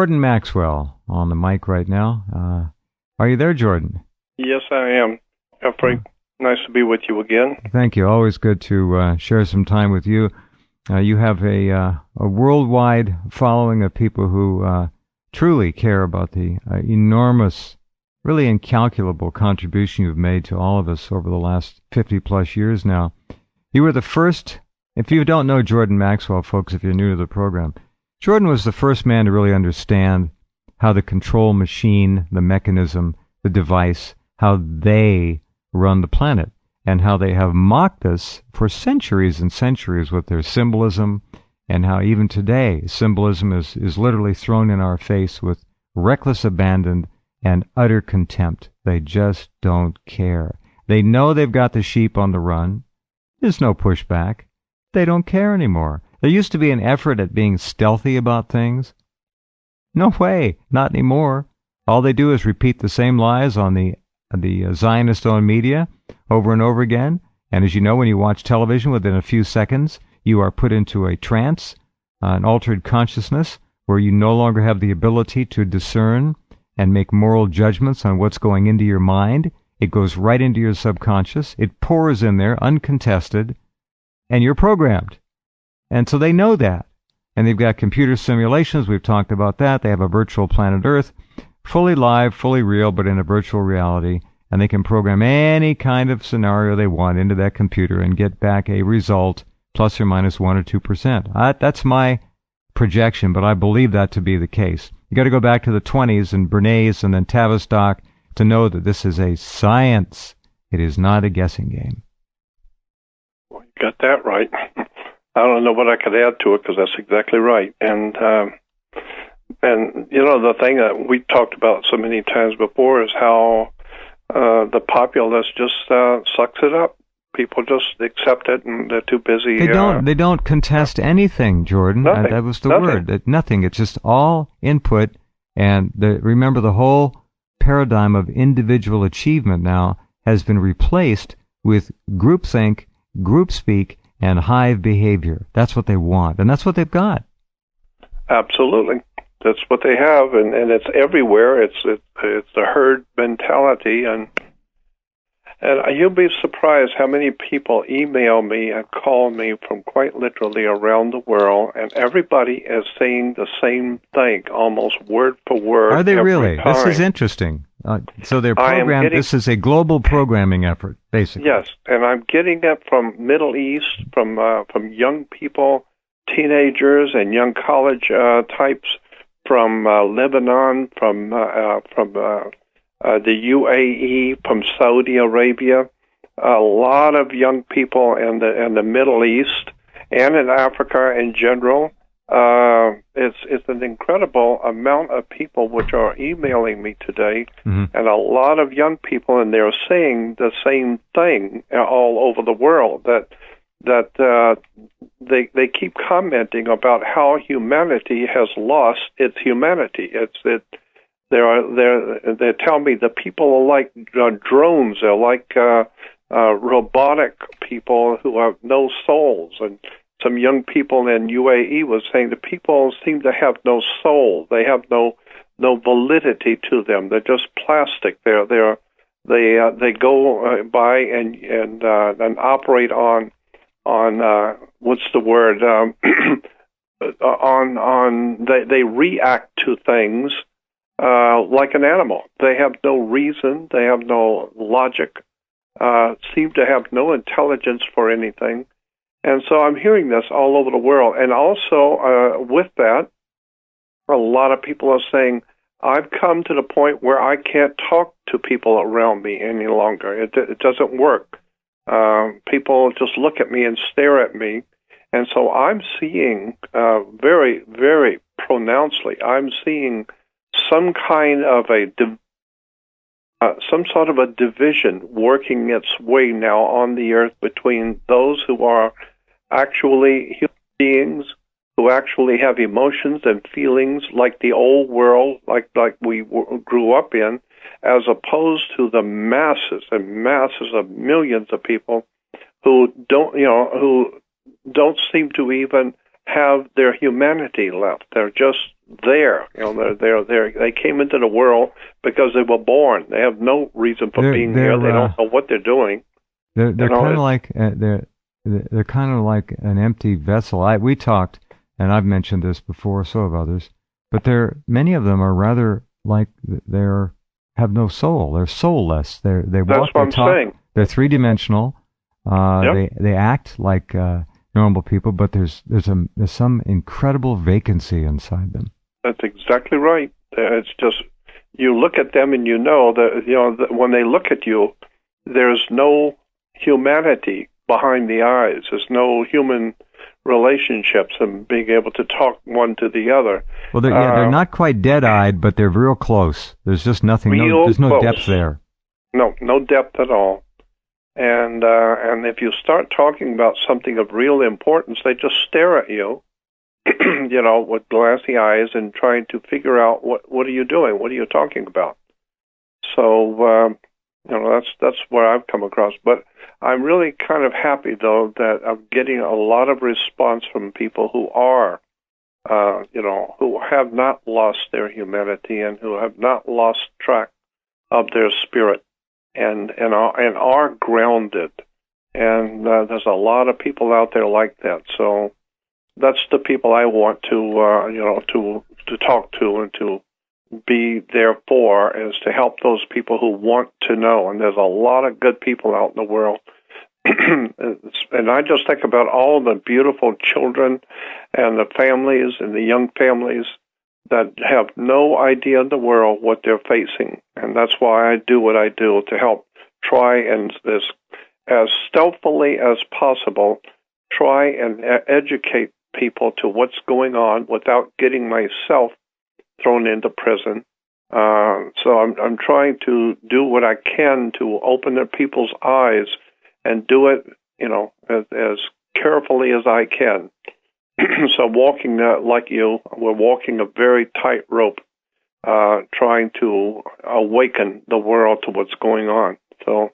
Jordan Maxwell on the mic right now. Are you there, Jordan? Yes, I am. Very nice to be with you again. Thank you. Always good to share some time with you. You have a worldwide following of people who truly care about the enormous, really incalculable contribution you've made to all of us over the last 50-plus years now. You were the first, if you don't know Jordan Maxwell, folks, if you're new to the program, Jordan was the first man to really understand how the control machine, the mechanism, the device, how they run the planet, and how they have mocked us for centuries and centuries with their symbolism, and how even today symbolism is literally thrown in our face with reckless abandon and utter contempt. They just don't care. They know they've got the sheep on the run. There's no pushback. They don't care anymore. There used to be an effort at being stealthy about things. No way, not anymore. All they do is repeat the same lies on the Zionist-owned media over and over again. And as you know, when you watch television, within a few seconds, you are put into a trance, an altered consciousness, where you no longer have the ability to discern and make moral judgments on what's going into your mind. It goes right into your subconscious. It pours in there, uncontested, and you're programmed. And so they know that. And they've got computer simulations. We've talked about that. They have a virtual planet Earth, fully live, fully real, but in a virtual reality. And they can program any kind of scenario they want into that computer and get back a result plus or minus 1 or 2%. That's my projection, but I believe that to be the case. You got to go back to the 20s and Bernays and then Tavistock to know that this is a science. It is not a guessing game. Well, you got that right. I don't know what I could add to it because that's exactly right. And you know, the thing that we talked about so many times before is how the populace just sucks it up. People just accept it, and they're too busy. They don't contest anything, Jordan. Nothing. That was the Nothing. word. Nothing. It's just all input. And remember, the whole paradigm of individual achievement now has been replaced with groupthink, groupspeak, and hive behavior. That's what they want, and that's what they've got. Absolutely. That's what they have, and it's everywhere. It's the herd mentality, and you'll be surprised how many people email me and call me from quite literally around the world, and everybody is saying the same thing, almost word for word. Are they really? Time. This is interesting. So they're programmed. This is a global programming effort, basically. Yes, and I'm getting it from Middle East, from young people, teenagers, and young college types, from Lebanon, from the UAE, from Saudi Arabia, a lot of young people in the Middle East and in Africa in general. It's an incredible amount of people which are emailing me today, and a lot of young people, and they're saying the same thing all over the world, that they keep commenting about how humanity has lost its humanity. They tell me the people are like drones. They're like robotic people who have no souls. And some young people in UAE was saying the people seem to have no soul. They have no validity to them. They're just plastic. They go by and operate on what's the word? They react to things like an animal. They have no reason. They have no logic. Seem to have no intelligence for anything. And so I'm hearing this all over the world. And also with that, a lot of people are saying, I've come to the point where I can't talk to people around me any longer. It doesn't work. People just look at me and stare at me. And so I'm seeing very, very pronouncedly, I'm seeing some kind of some sort of a division working its way now on the earth between those who are actually human beings, who actually have emotions and feelings like the old world, like we grew up in, as opposed to the masses and masses of millions of people who don't seem to even have their humanity left. They're just there. They came into the world because they were born. They have no reason for being here. They don't know what they're doing. They're kind of like they're kind of like an empty vessel. We talked, and I've mentioned this before, so have others. But many of them are rather like have no soul. They're soulless. They walk. That's what I'm saying. They're three-dimensional. They act like normal people, but there's some incredible vacancy inside them. That's exactly right. It's just you look at them and you know that when they look at you, there's no humanity behind the eyes. There's no human relationships and being able to talk one to the other. Well, they're not quite dead-eyed, but they're real close. There's just nothing. There's no depth there. No depth at all. And if you start talking about something of real importance, they just stare at you, with glassy eyes and trying to figure out what are you doing? What are you talking about? So, that's where I've come across. But I'm really kind of happy, though, that I'm getting a lot of response from people who are, who have not lost their humanity and who have not lost track of their spirit. And are grounded, and there's a lot of people out there like that. So that's the people I want to talk to and to be there for, is to help those people who want to know. And there's a lot of good people out in the world. And I just think about all the beautiful children and the families and the young families that have no idea in the world what they're facing. And that's why I do what I do, to help try and, as stealthily as possible, try and educate people to what's going on without getting myself thrown into prison. So I'm trying to do what I can to open their people's eyes and do it, as carefully as I can. So walking like you, we're walking a very tight rope, trying to awaken the world to what's going on. So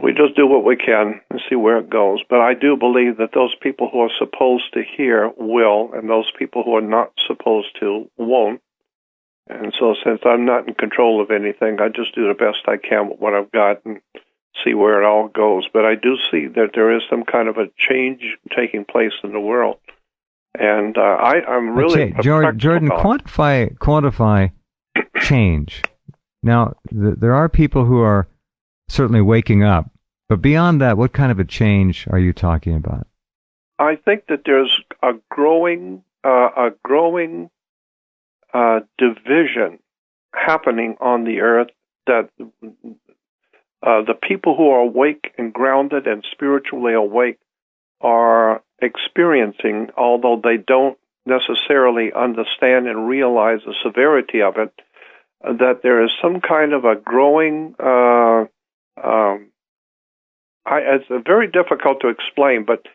we just do what we can and see where it goes. But I do believe that those people who are supposed to hear will, and those people who are not supposed to won't. And so since I'm not in control of anything, I just do the best I can with what I've got and see where it all goes. But I do see that there is some kind of a change taking place in the world. And I'm really... Jordan, quantify change. Now, there are people who are certainly waking up, but beyond that, what kind of a change are you talking about? I think that there's a growing division happening on the earth, that the people who are awake and grounded and spiritually awake are experiencing, although they don't necessarily understand and realize the severity of it, that there is some kind of a growing, it's very difficult to explain, but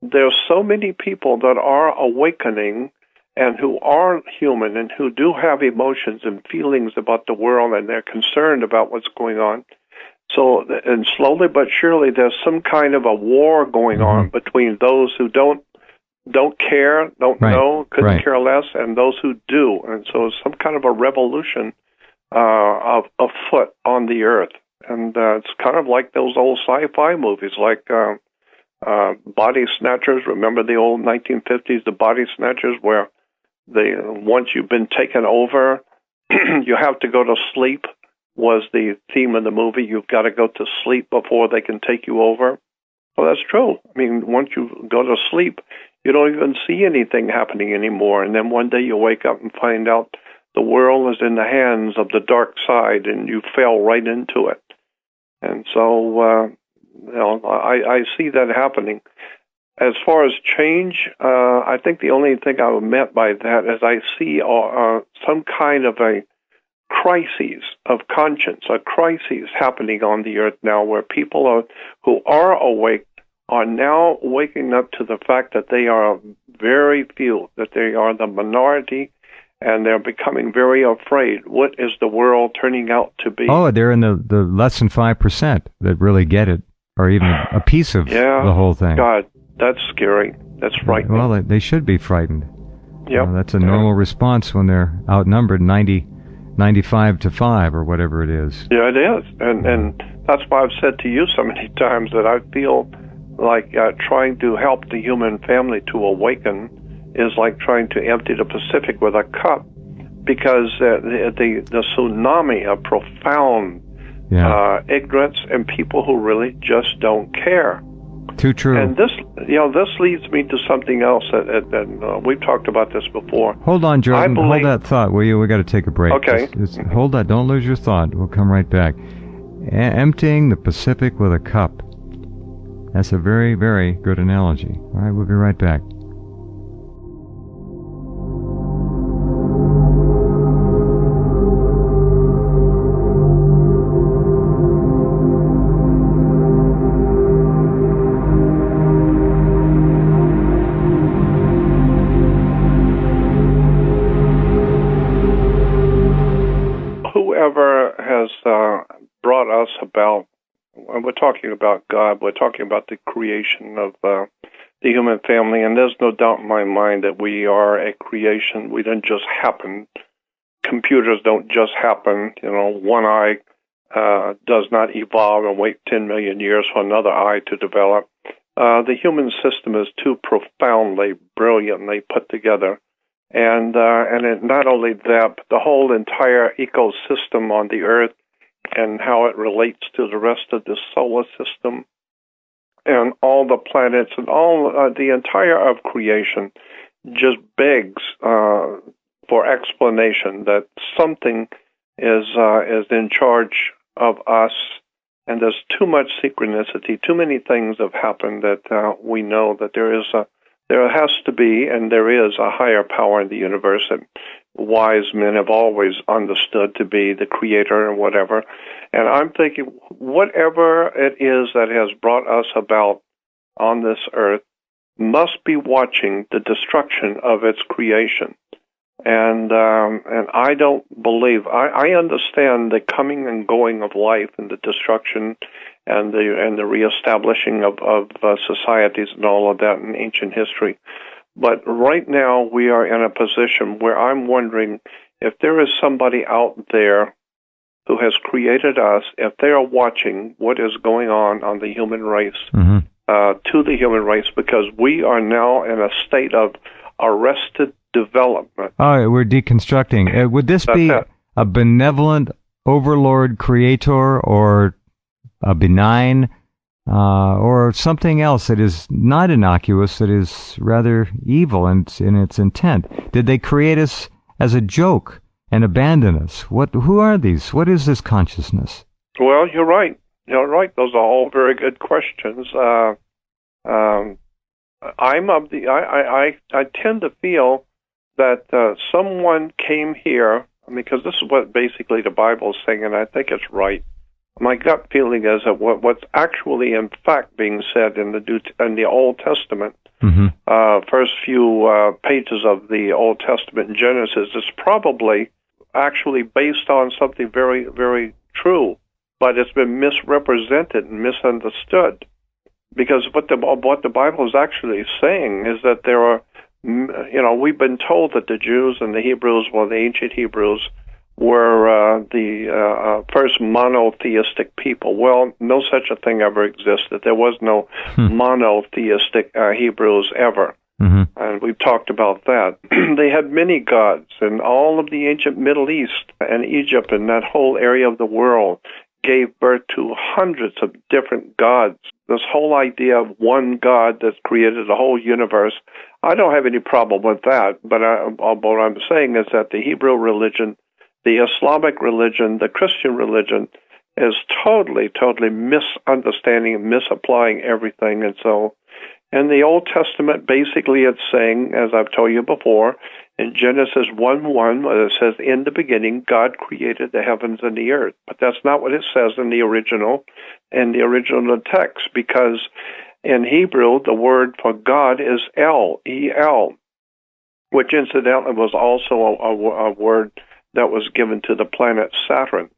there's so many people that are awakening and who are human and who do have emotions and feelings about the world, and they're concerned about what's going on. So, and slowly but surely, there's some kind of a war going on between those who don't care, don't know, couldn't care less, and those who do. And so some kind of a revolution of afoot on the earth. And it's kind of like those old sci-fi movies, like Body Snatchers. Remember the old 1950s, the Body Snatchers, where once you've been taken over, you have to go to sleep, was the theme of the movie. You've got to go to sleep before they can take you over. Well, that's true. I mean, once you go to sleep, you don't even see anything happening anymore. And then one day you wake up and find out the world is in the hands of the dark side, and you fell right into it. And so, I see that happening. As far as change, I think the only thing I meant by that is I see some kind of a crises of conscience, a crisis happening on the earth now, where people who are awake are now waking up to the fact that they are very few, that they are the minority, and they're becoming very afraid. What is the world turning out to be? Oh, they're in the less than 5% that really get it, or even a piece of the whole thing. God, That's scary. That's frightening. Well, they should be frightened. Yep. That's a normal response when they're outnumbered 95 to 5 or whatever it is. Yeah, it is. And that's why I've said to you so many times that I feel like trying to help the human family to awaken is like trying to empty the Pacific with a cup, because the tsunami of profound ignorance and people who really just don't care. Too true. And this leads me to something else that we've talked about this before. Hold on, Jordan. Hold that thought, will you? We got to take a break. Okay. Hold that. Don't lose your thought. We'll come right back. Emptying the Pacific with a cup. That's a very, very good analogy. All right, we'll be right back. Whoever has brought us about, and we're talking about God, we're talking about the creation of the human family, and there's no doubt in my mind that we are a creation. We didn't just happen. Computers don't just happen. One eye does not evolve and wait 10 million years for another eye to develop. The human system is too profoundly, brilliantly put together. And not only that, but the whole entire ecosystem on the Earth and how it relates to the rest of the solar system and all the planets and all the entire of creation just begs for explanation that something is in charge of us, and there's too much synchronicity, too many things have happened that we know that there has to be, and there is, a higher power in the universe that wise men have always understood to be the creator and whatever. And I'm thinking, whatever it is that has brought us about on this earth must be watching the destruction of its creation. And I don't believe, I understand the coming and going of life and the destruction and the reestablishing of societies and all of that in ancient history. But right now we are in a position where I'm wondering if there is somebody out there who has created us, if they are watching what is going on the human race, to the human race, because we are now in a state of arrested development. Oh, we're deconstructing. Would this be a benevolent overlord creator, or a benign, or something else that is not innocuous, that is rather evil in its intent? Did they create us as a joke and abandon us? Who are these? What is this consciousness? Well, you're right. You're right. Those are all very good questions. I tend to feel that someone came here, because this is what basically the Bible is saying, and I think it's right. My gut feeling is that what's actually, in fact, being said in the Old Testament, first few pages of the Old Testament in Genesis, is probably actually based on something very, very true, but it's been misrepresented and misunderstood. Because what the Bible is actually saying is that there are, we've been told that the Jews and the Hebrews, the ancient Hebrews, were the first monotheistic people. Well, no such a thing ever existed. There was no monotheistic Hebrews ever. And we've talked about that. They had many gods, and all of the ancient Middle East and Egypt and that whole area of the world gave birth to hundreds of different gods. This whole idea of one God that created the whole universe, I don't have any problem with that. But what I'm saying is that the Hebrew religion, the Islamic religion, the Christian religion is totally misunderstanding and misapplying everything. And so in the Old Testament, basically it's saying, as I've told you before, in Genesis 1:1, it says, in the beginning, God created the heavens and the earth. But that's not what it says in the original text, because in Hebrew, the word for God is El, E-L, which incidentally was also a word that was given to the planet Saturn.